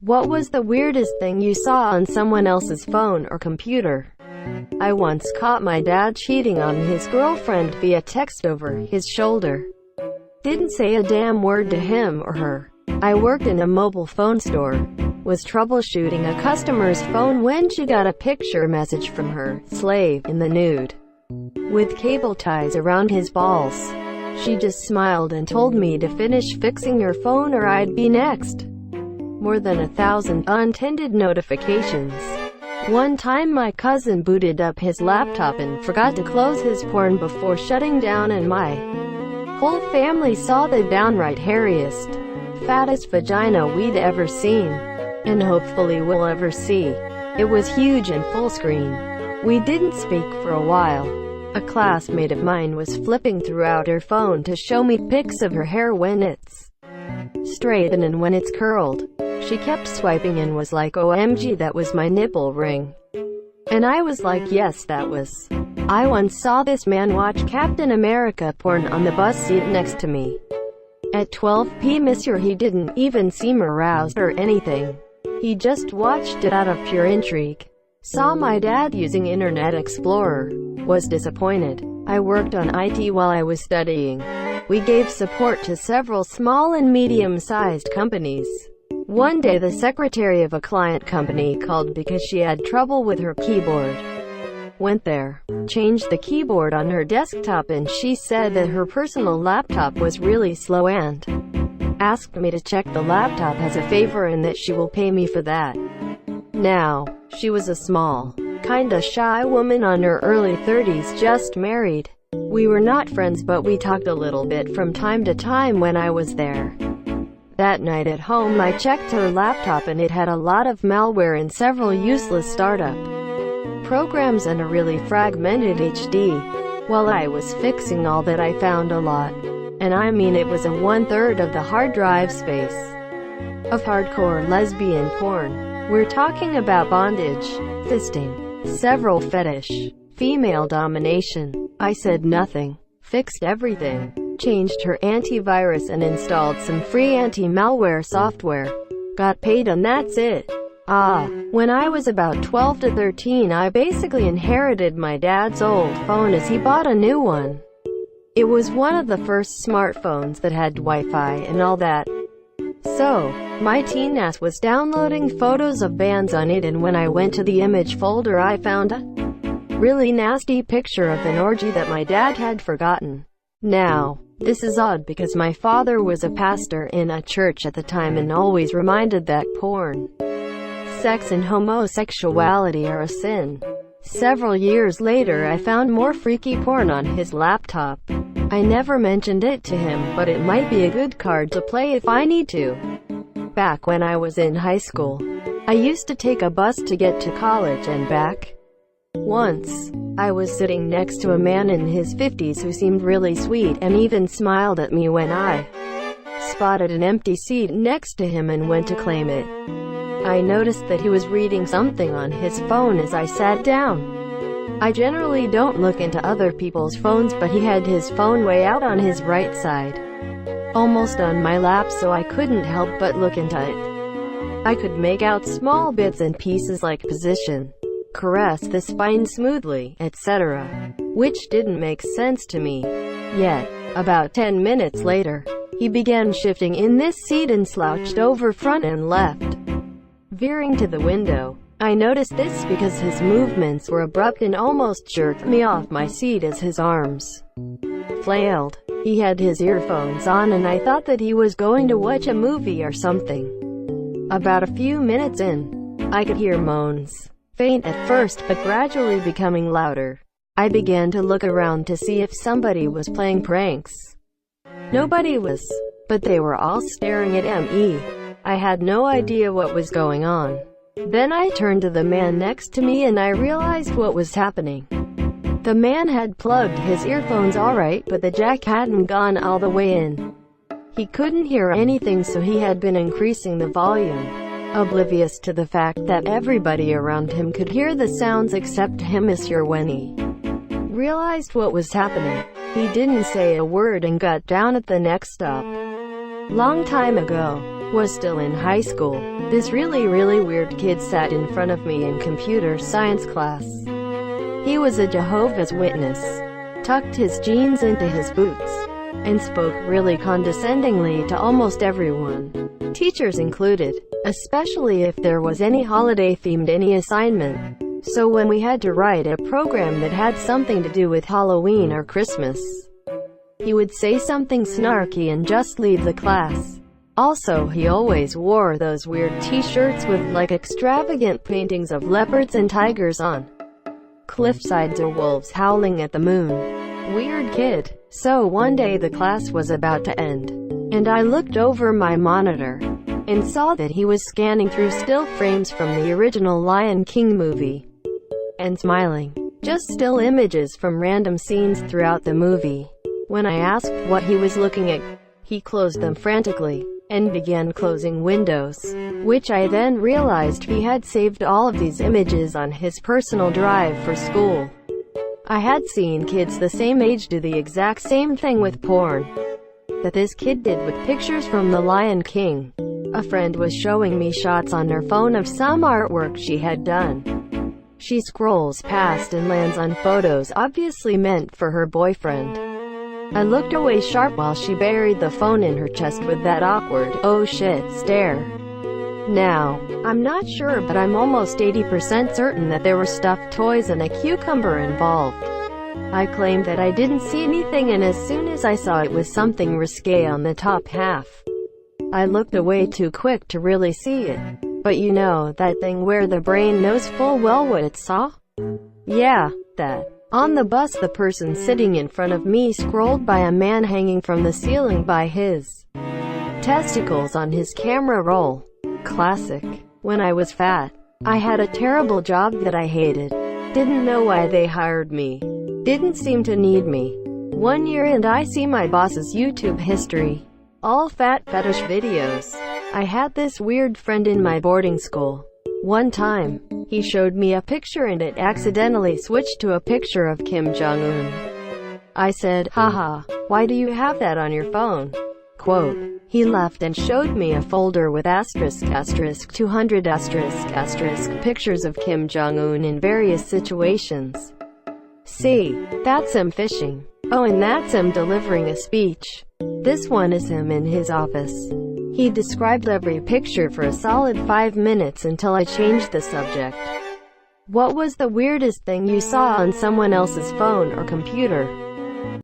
What was the weirdest thing you saw on someone else's phone or computer? I once caught my dad cheating on his girlfriend via text over his shoulder. Didn't say a damn word to him or her. I worked in a mobile phone store. Was troubleshooting a customer's phone when she got a picture message from her slave in the nude, with cable ties around his balls. She just smiled and told me to finish fixing her phone or I'd be next. More than 1,000 unintended notifications. One time my cousin booted up his laptop and forgot to close his porn before shutting down, and my whole family saw the downright hairiest, fattest vagina we'd ever seen, and hopefully will ever see. It was huge and full screen. We didn't speak for a while. A classmate of mine was flipping throughout her phone to show me pics of her hair when it's straight and when it's curled. She kept swiping and was like, "OMG, that was my nipple ring." And I was like, yes, that was. I once saw this man watch Captain America porn on the bus seat next to me. At 12 p.m. he didn't even seem aroused or anything. He just watched it out of pure intrigue. Saw my dad using Internet Explorer. Was disappointed. I worked on IT while I was studying. We gave support to several small and medium-sized companies. One day the secretary of a client company called because she had trouble with her keyboard. Went there, changed the keyboard on her desktop, and she said that her personal laptop was really slow and asked me to check the laptop as a favor and that she will pay me for that. Now, she was a small, kinda shy woman on her early 30s, just married. We were not friends, but we talked a little bit from time to time when I was there. That night at home I checked her laptop and it had a lot of malware and several useless startup programs and a really fragmented HD. While I was fixing all that, I found a lot, and I mean it was a 1/3 of the hard drive space, of hardcore lesbian porn. We're talking about bondage, fisting, several fetish, female domination. I said nothing, fixed everything, changed her antivirus and installed some free anti-malware software. Got paid and that's it. When I was about 12 to 13 I basically inherited my dad's old phone as he bought a new one. It was one of the first smartphones that had Wi-Fi and all that. So, my teen ass was downloading photos of bands on it, and when I went to the image folder I found a really nasty picture of an orgy that my dad had forgotten. Now, this is odd because my father was a pastor in a church at the time and always reminded that porn, sex and homosexuality are a sin. Several years later I found more freaky porn on his laptop. I never mentioned it to him, but it might be a good card to play if I need to. Back when I was in high school, I used to take a bus to get to college and back. Once, I was sitting next to a man in his 50s who seemed really sweet and even smiled at me when I spotted an empty seat next to him and went to claim it. I noticed that he was reading something on his phone as I sat down. I generally don't look into other people's phones, but he had his phone way out on his right side, almost on my lap, so I couldn't help but look into it. I could make out small bits and pieces like position, caress the spine smoothly, etc., which didn't make sense to me. Yet, about 10 minutes later, he began shifting in this seat and slouched over front and left, veering to the window. I noticed this because his movements were abrupt and almost jerked me off my seat as his arms flailed. He had his earphones on and I thought that he was going to watch a movie or something. About a few minutes in, I could hear moans, faint at first but gradually becoming louder. I began to look around to see if somebody was playing pranks. Nobody was, but they were all staring at me. I had no idea what was going on. Then I turned to the man next to me and I realized what was happening. The man had plugged his earphones alright, but the jack hadn't gone all the way in. He couldn't hear anything, so he had been increasing the volume, oblivious to the fact that everybody around him could hear the sounds except him. When he realized what was happening, he didn't say a word and got down at the next stop. Long time ago. Was still in high school. This really weird kid sat in front of me in computer science class. He was a Jehovah's Witness, tucked his jeans into his boots, and spoke really condescendingly to almost everyone, teachers included, especially if there was any holiday-themed any assignment. So when we had to write a program that had something to do with Halloween or Christmas, he would say something snarky and just leave the class. Also, he always wore those weird t-shirts with like extravagant paintings of leopards and tigers on cliffsides or wolves howling at the moon. Weird kid. So one day the class was about to end, and I looked over my monitor and saw that he was scanning through still frames from the original Lion King movie and smiling. Just still images from random scenes throughout the movie. When I asked what he was looking at, he closed them frantically and began closing windows, which I then realized he had saved all of these images on his personal drive for school. I had seen kids the same age do the exact same thing with porn that this kid did with pictures from The Lion King. A friend was showing me shots on her phone of some artwork she had done. She scrolls past and lands on photos obviously meant for her boyfriend. I looked away sharp while she buried the phone in her chest with that awkward, oh shit, stare. Now, I'm not sure, but I'm almost 80% certain that there were stuffed toys and a cucumber involved. I claimed that I didn't see anything, and as soon as I saw it was something risque on the top half, I looked away too quick to really see it. But you know, that thing where the brain knows full well what it saw? Yeah, that. On the bus, the person sitting in front of me scrolled by a man hanging from the ceiling by his testicles on his camera roll. Classic. When I was fat, I had a terrible job that I hated. Didn't know why they hired me. Didn't seem to need me. 1 year and I see my boss's YouTube history. All fat fetish videos. I had this weird friend in my boarding school. One time, he showed me a picture and it accidentally switched to a picture of Kim Jong-un. I said, haha, why do you have that on your phone? Quote. He laughed and showed me a folder with asterisk 200 asterisk pictures of Kim Jong-un in various situations. See, that's him fishing. Oh, and that's him delivering a speech. This one is him in his office. He described every picture for a solid 5 minutes until I changed the subject. What was the weirdest thing you saw on someone else's phone or computer?